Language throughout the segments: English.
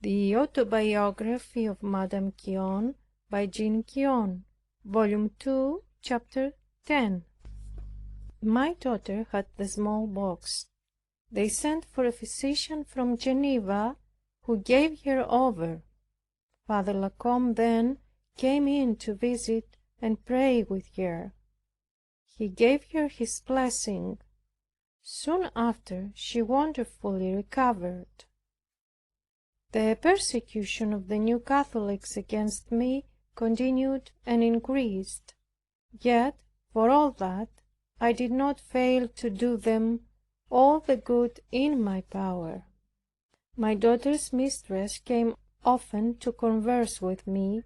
The Autobiography of Madame Guyon by Jeanne Guyon, Volume 2, Chapter 10. My daughter had the smallpox. They sent for a physician from Geneva, who gave her over. Father La Combe then came in to visit and pray with her. He gave her his blessing. Soon after she wonderfully recovered. The persecution of the New Catholics against me continued and increased, yet for all that I did not fail to do them all the good in my power. My daughter's mistress came often to converse with me,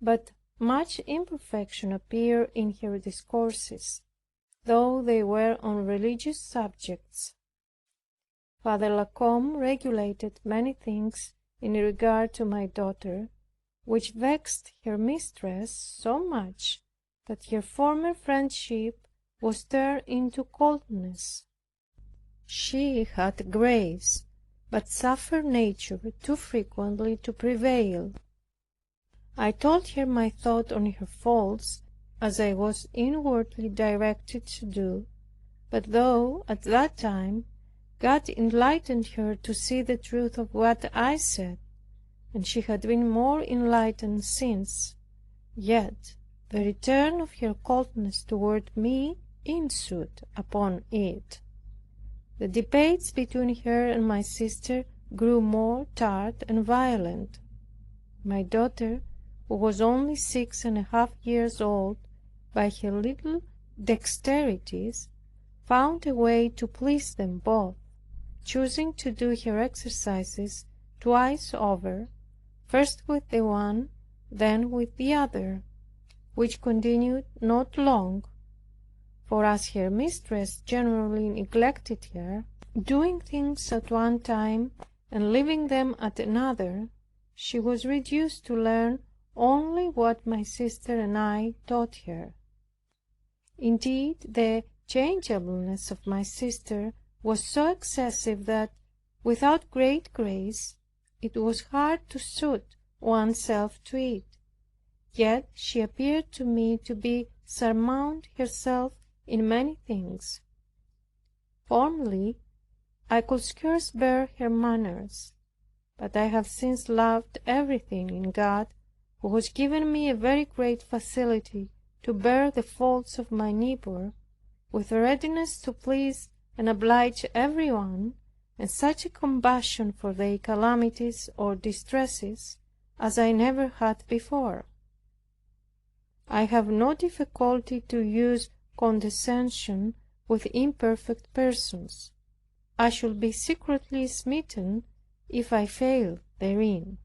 but much imperfection appeared in her discourses, though they were on religious subjects. Father La Combe regulated many things in regard to my daughter, which vexed her mistress so much that her former friendship was turned into coldness. She had grace, but suffered nature too frequently to prevail. I told her my thought on her faults, as I was inwardly directed to do, but though at that time God enlightened her to see the truth of what I said, and she had been more enlightened since, yet the return of her coldness toward me ensued upon it. The debates between her and my sister grew more tart and violent. My daughter, who was only 6½ years old, by her little dexterities found a way to please them both, choosing to do her exercises twice over, first with the one, then with the other, which continued not long, for as her mistress generally neglected her, doing things at one time and leaving them at another, she was reduced to learn only what my sister and I taught her. Indeed, the changeableness of my sister was so excessive that, without great grace, it was hard to suit oneself to it. Yet she appeared to me to be surmount herself in many things. Formerly I could scarce bear her manners, but I have since loved everything in God, who has given me a very great facility to bear the faults of my neighbor, with a readiness to please and oblige everyone, and such a compassion for their calamities or distresses as I never had before. I have no difficulty to use condescension with imperfect persons. I should be secretly smitten if I failed therein.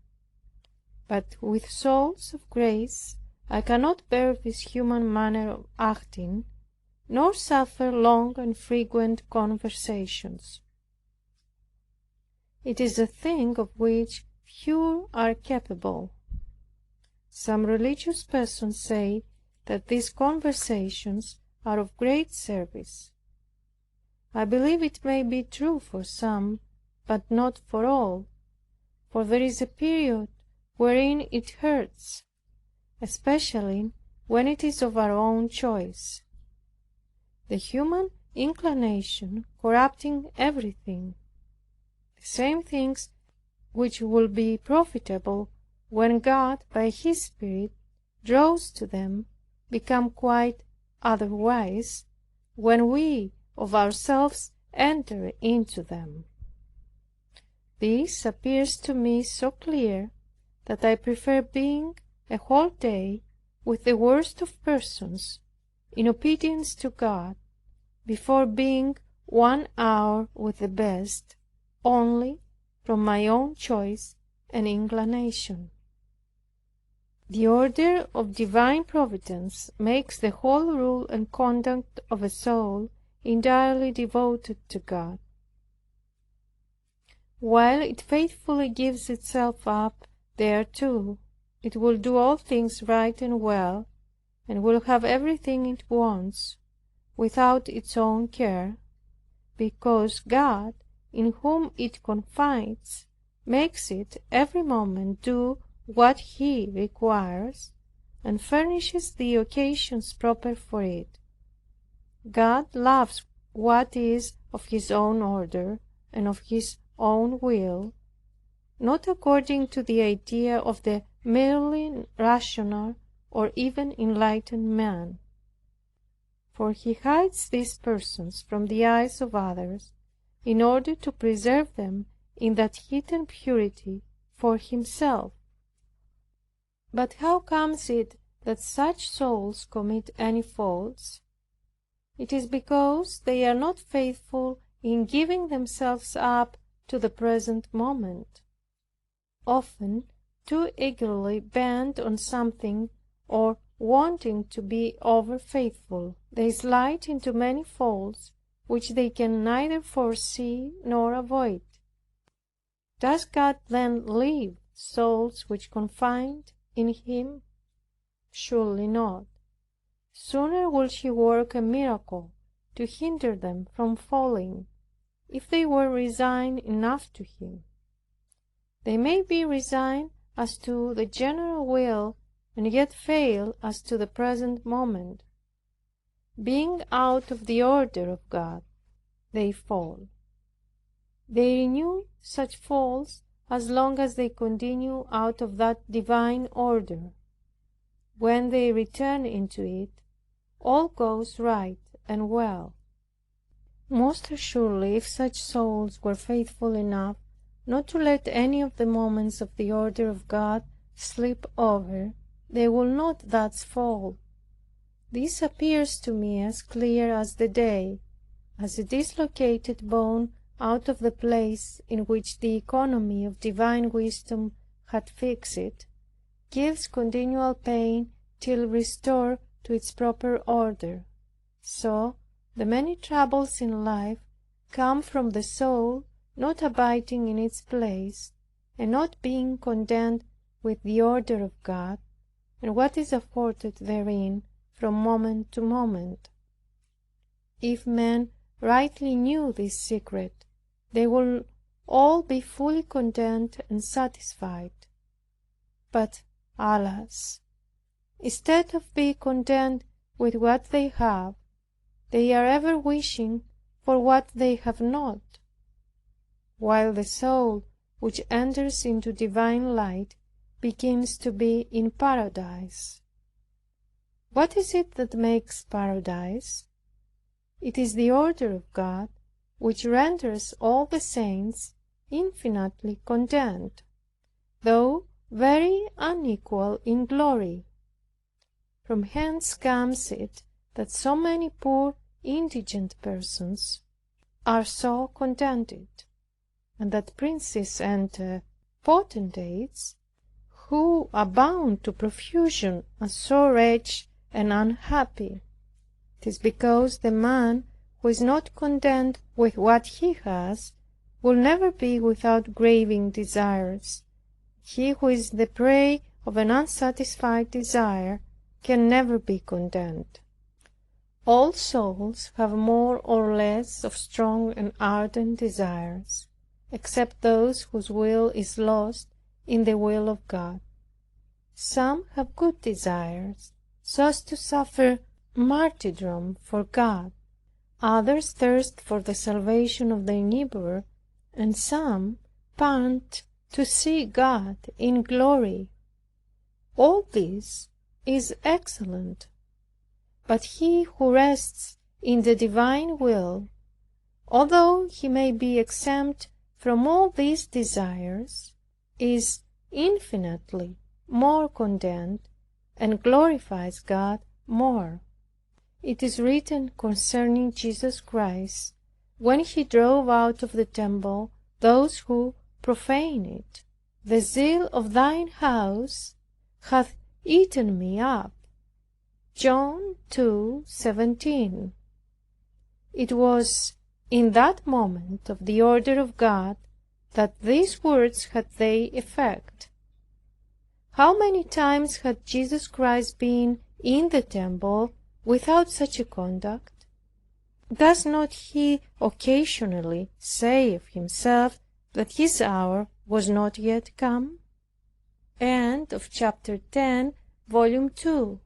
But with souls of grace I cannot bear this human manner of acting, nor suffer long and frequent conversations. It is a thing of which few are capable. Some religious persons say that these conversations are of great service. I believe it may be true for some, but not for all, for there is a period wherein it hurts, especially when it is of our own choice. The human inclination corrupting everything, the same things which will be profitable when God by His Spirit draws to them, become quite otherwise when we of ourselves enter into them. This appears to me so clear that I prefer being a whole day with the worst of persons, in obedience to God, before being 1 hour with the best, only from my own choice and inclination. The order of divine providence makes the whole rule and conduct of a soul entirely devoted to God. While it faithfully gives itself up thereto, it will do all things right and well, and will have everything it wants, without its own care, because God, in whom it confides, makes it every moment do what He requires, and furnishes the occasions proper for it. God loves what is of His own order and of His own will, not according to the idea of the merely rational or even enlightened man. For He hides these persons from the eyes of others, in order to preserve them in that hidden purity for Himself. But how comes it that such souls commit any faults? It is because they are not faithful in giving themselves up to the present moment. Often, too eagerly bent on something, or wanting to be over faithful, they slide into many faults which they can neither foresee nor avoid. Does God then leave souls which confide in Him? Surely not. Sooner will He work a miracle to hinder them from falling, if they were resigned enough to Him. They may be resigned as to the general will, and yet fail as to the present moment. Being out of the order of God, they fall. They renew such falls as long as they continue out of that divine order. When they return into it, all goes right and well. Most assuredly, if such souls were faithful enough not to let any of the moments of the order of God slip over, they will not thus fall. This appears to me as clear as the day, as a dislocated bone out of the place in which the economy of divine wisdom had fixed it, gives continual pain till restored to its proper order. So the many troubles in life come from the soul not abiding in its place, and not being content with the order of God, and what is afforded therein from moment to moment. If men rightly knew this secret, they will all be fully content and satisfied. But alas! Instead of being content with what they have, they are ever wishing for what they have not, while the soul which enters into divine light begins to be in paradise. What is it that makes paradise? It is the order of God, which renders all the saints infinitely content, though very unequal in glory. From hence comes it that so many poor indigent persons are so contented, and that princes and potentates, who abound to profusion, are so wretched and unhappy. It is because the man who is not content with what he has will never be without craving desires. He who is the prey of an unsatisfied desire can never be content. All souls have more or less of strong and ardent desires, except those whose will is lost in the will of God. Some have good desires, so as to suffer martyrdom for God. Others thirst for the salvation of their neighbor, and some pant to see God in glory. All this is excellent. But he who rests in the divine will, although he may be exempt from all these desires, is infinitely more content and glorifies God more. It is written concerning Jesus Christ, when He drove out of the temple those who profane it, "The zeal of thine house hath eaten me up." John 2:17. It was in that moment of the order of God that these words had their effect. How many times had Jesus Christ been in the temple without such a conduct? Does not He occasionally say of Himself that His hour was not yet come. End of chapter 10, volume 2.